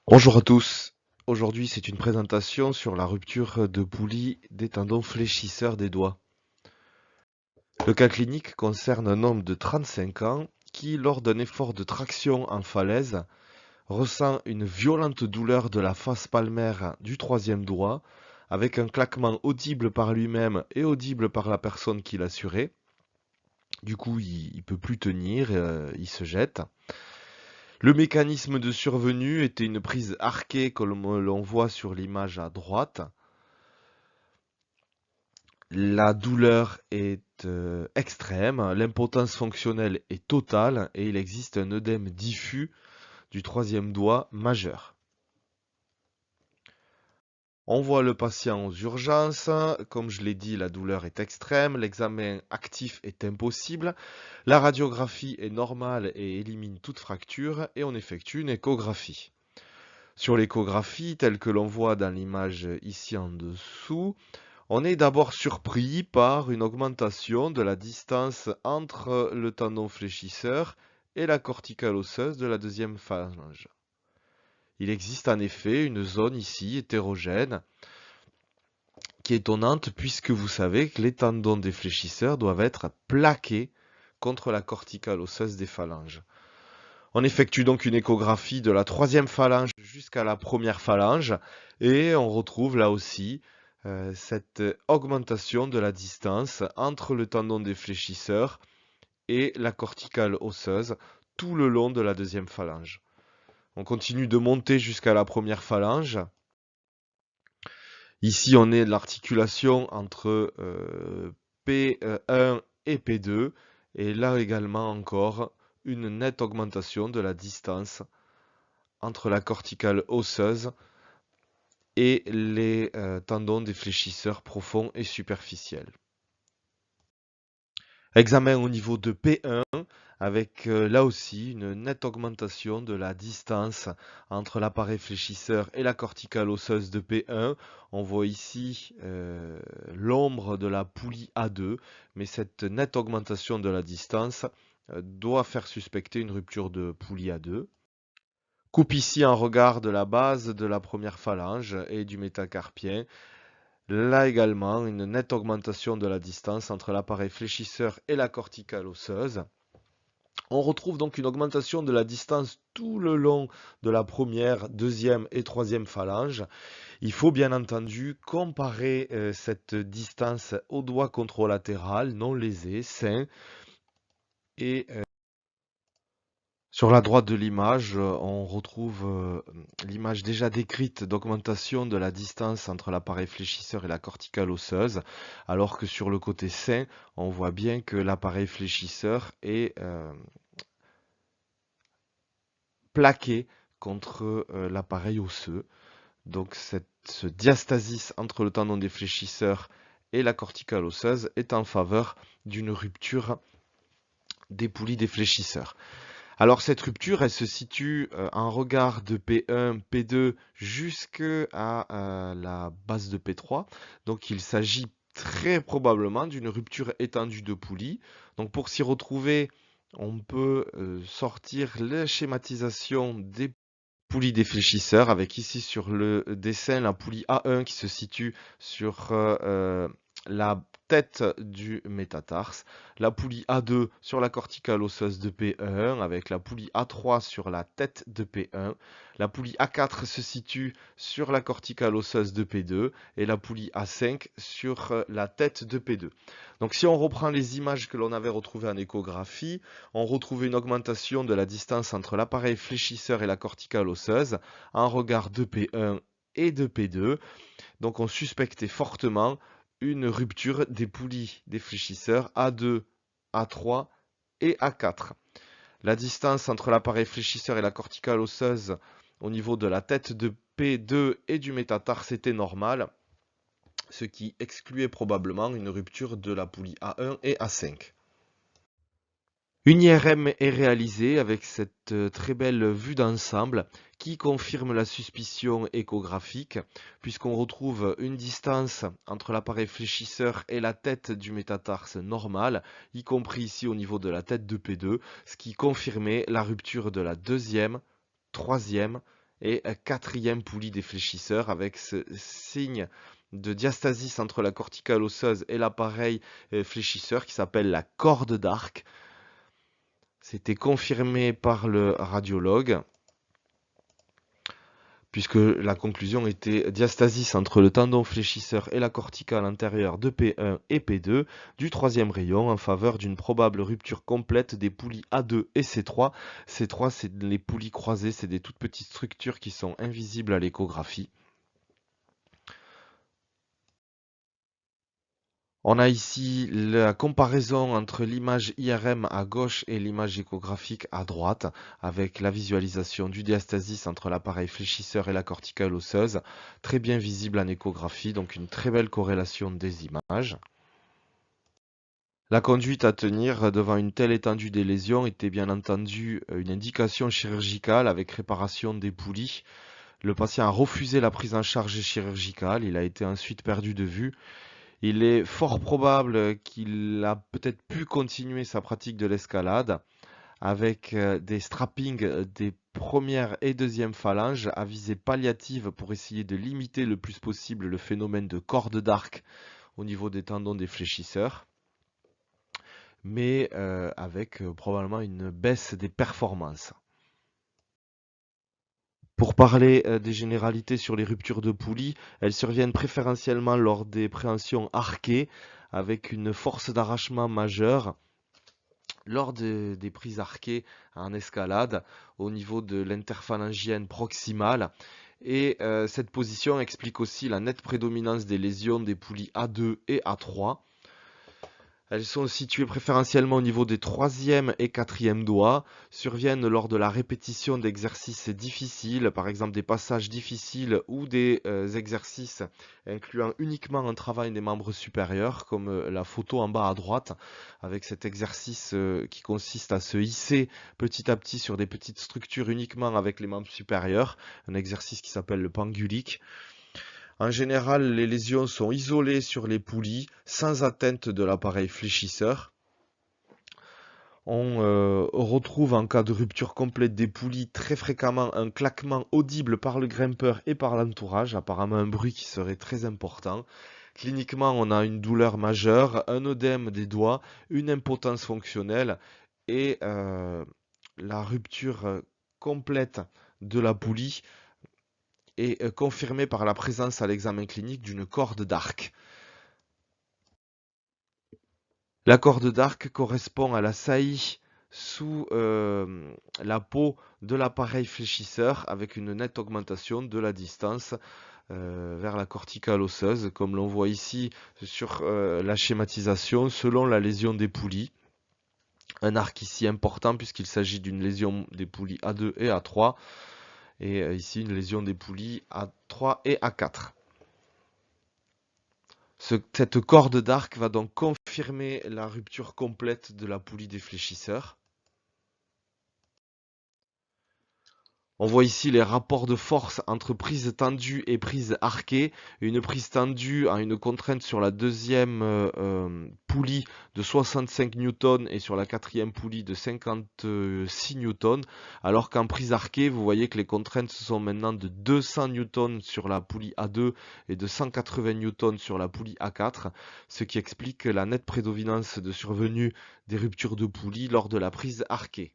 Bonjour à tous. Aujourd'hui, c'est une présentation sur la rupture de poulie des tendons fléchisseurs des doigts. Le cas clinique concerne un homme de 35 ans qui, lors d'un effort de traction en falaise, ressent une violente douleur de la face palmaire du troisième doigt, avec un claquement audible par lui-même et audible par la personne qui l'assurait. Du coup, il ne peut plus tenir, il se jette. Le mécanisme de survenue était une prise arquée comme l'on voit sur l'image à droite. La douleur est extrême, l'impotence fonctionnelle est totale et il existe un œdème diffus du troisième doigt majeur. On voit le patient aux urgences. Comme je l'ai dit, la douleur est extrême, l'examen actif est impossible, la radiographie est normale et élimine toute fracture et on effectue une échographie. Sur l'échographie, telle que l'on voit dans l'image ici en dessous, on est d'abord surpris par une augmentation de la distance entre le tendon fléchisseur et la corticale osseuse de la deuxième phalange. Il existe en effet une zone ici hétérogène qui est étonnante puisque vous savez que les tendons des fléchisseurs doivent être plaqués contre la corticale osseuse des phalanges. On effectue donc une échographie de la troisième phalange jusqu'à la première phalange et on retrouve là aussi cette augmentation de la distance entre le tendon des fléchisseurs et la corticale osseuse tout le long de la deuxième phalange. On continue de monter jusqu'à la première phalange. Ici, on est de l'articulation entre P1 et P2 et là également encore une nette augmentation de la distance entre la corticale osseuse et les tendons des fléchisseurs profonds et superficiels. Examen au niveau de P1 avec là aussi une nette augmentation de la distance entre l'appareil fléchisseur et la corticale osseuse de P1. On voit ici l'ombre de la poulie A2, mais cette nette augmentation de la distance doit faire suspecter une rupture de poulie A2. Coupe ici un regard de la base de la première phalange et du métacarpien. Là également, une nette augmentation de la distance entre l'appareil fléchisseur et la corticale osseuse. On retrouve donc une augmentation de la distance tout le long de la première, deuxième et troisième phalange. Il faut bien entendu comparer cette distance au doigt contralatéral non lésé, sain, et sur la droite de l'image, on retrouve l'image déjà décrite d'augmentation de la distance entre l'appareil fléchisseur et la corticale osseuse, alors que sur le côté sain, on voit bien que l'appareil fléchisseur est plaqué contre l'appareil osseux. Donc ce diastasis entre le tendon des fléchisseurs et la corticale osseuse est en faveur d'une rupture des poulies des fléchisseurs. Alors cette rupture, elle se situe en regard de P1, P2 jusqu'à la base de P3. Donc il s'agit très probablement d'une rupture étendue de poulie. Donc pour s'y retrouver, on peut sortir la schématisation des poulies des fléchisseurs avec ici sur le dessin la poulie A1 qui se situe sur la tête du métatarse, la poulie A2 sur la corticale osseuse de P1 avec la poulie A3 sur la tête de P1, la poulie A4 se situe sur la corticale osseuse de P2 et la poulie A5 sur la tête de P2. Donc si on reprend les images que l'on avait retrouvées en échographie, on retrouve une augmentation de la distance entre l'appareil fléchisseur et la corticale osseuse en regard de P1 et de P2. Donc on suspectait fortement une rupture des poulies des fléchisseurs A2, A3 et A4. La distance entre l'appareil fléchisseur et la corticale osseuse au niveau de la tête de P2 et du métatarse était normale, ce qui excluait probablement une rupture de la poulie A1 et A5. Une IRM est réalisée avec cette très belle vue d'ensemble qui confirme la suspicion échographique puisqu'on retrouve une distance entre l'appareil fléchisseur et la tête du métatarse normale, y compris ici au niveau de la tête de P2, ce qui confirmait la rupture de la deuxième, troisième et quatrième poulie des fléchisseurs avec ce signe de diastasis entre la corticale osseuse et l'appareil fléchisseur qui s'appelle la corde d'arc. C'était confirmé par le radiologue, puisque la conclusion était diastasis entre le tendon fléchisseur et la corticale antérieure de P1 et P2 du troisième rayon en faveur d'une probable rupture complète des poulies A2 et C3. C3, c'est les poulies croisées, c'est des toutes petites structures qui sont invisibles à l'échographie. On a ici la comparaison entre l'image IRM à gauche et l'image échographique à droite, avec la visualisation du diastasis entre l'appareil fléchisseur et la corticale osseuse, très bien visible en échographie, donc une très belle corrélation des images. La conduite à tenir devant une telle étendue des lésions était bien entendu une indication chirurgicale avec réparation des poulies. Le patient a refusé la prise en charge chirurgicale, il a été ensuite perdu de vue. Il est fort probable qu'il a peut-être pu continuer sa pratique de l'escalade avec des strappings des premières et deuxièmes phalanges à visée palliative pour essayer de limiter le plus possible le phénomène de corde d'arc au niveau des tendons des fléchisseurs, mais avec probablement une baisse des performances. Pour parler des généralités sur les ruptures de poulies, elles surviennent préférentiellement lors des préhensions arquées avec une force d'arrachement majeure lors des prises arquées en escalade au niveau de l'interphalangienne proximale. Et cette position explique aussi la nette prédominance des lésions des poulies A2 et A3. Elles sont situées préférentiellement au niveau des troisième et quatrième doigts, surviennent lors de la répétition d'exercices difficiles, par exemple des passages difficiles ou des exercices incluant uniquement un travail des membres supérieurs, comme la photo en bas à droite, avec cet exercice qui consiste à se hisser petit à petit sur des petites structures uniquement avec les membres supérieurs, un exercice qui s'appelle le pendulique. En général, les lésions sont isolées sur les poulies, sans atteinte de l'appareil fléchisseur. On retrouve en cas de rupture complète des poulies très fréquemment un claquement audible par le grimpeur et par l'entourage, apparemment un bruit qui serait très important. Cliniquement, on a une douleur majeure, un œdème des doigts, une impotence fonctionnelle et la rupture complète de la poulie est confirmée par la présence à l'examen clinique d'une corde d'arc. La corde d'arc correspond à la saillie sous la peau de l'appareil fléchisseur avec une nette augmentation de la distance vers la corticale osseuse, comme l'on voit ici sur la schématisation selon la lésion des poulies. Un arc ici important puisqu'il s'agit d'une lésion des poulies A2 et A3 et ici une lésion des poulies A3 et A4. Cette corde d'arc va donc confirmer la rupture complète de la poulie des fléchisseurs. On voit ici les rapports de force entre prise tendue et prise arquée. Une prise tendue a une contrainte sur la deuxième poulie de 65 newtons et sur la quatrième poulie de 56 newtons. Alors qu'en prise arquée, vous voyez que les contraintes sont maintenant de 200 newtons sur la poulie A2 et de 180 newtons sur la poulie A4, ce qui explique la nette prédominance de survenue des ruptures de poulie lors de la prise arquée.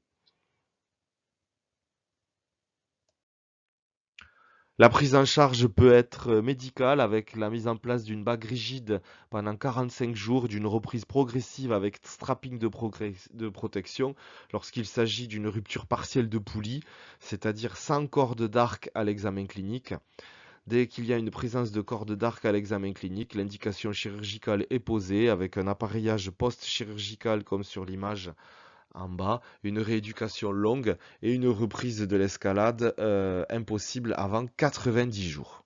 La prise en charge peut être médicale avec la mise en place d'une bague rigide pendant 45 jours, d'une reprise progressive avec strapping de protection lorsqu'il s'agit d'une rupture partielle de poulie, c'est-à-dire sans corde d'arc à l'examen clinique. Dès qu'il y a une présence de corde d'arc à l'examen clinique, l'indication chirurgicale est posée avec un appareillage post-chirurgical comme sur l'image en bas, une rééducation longue et une reprise de l'escalade impossible avant 90 jours.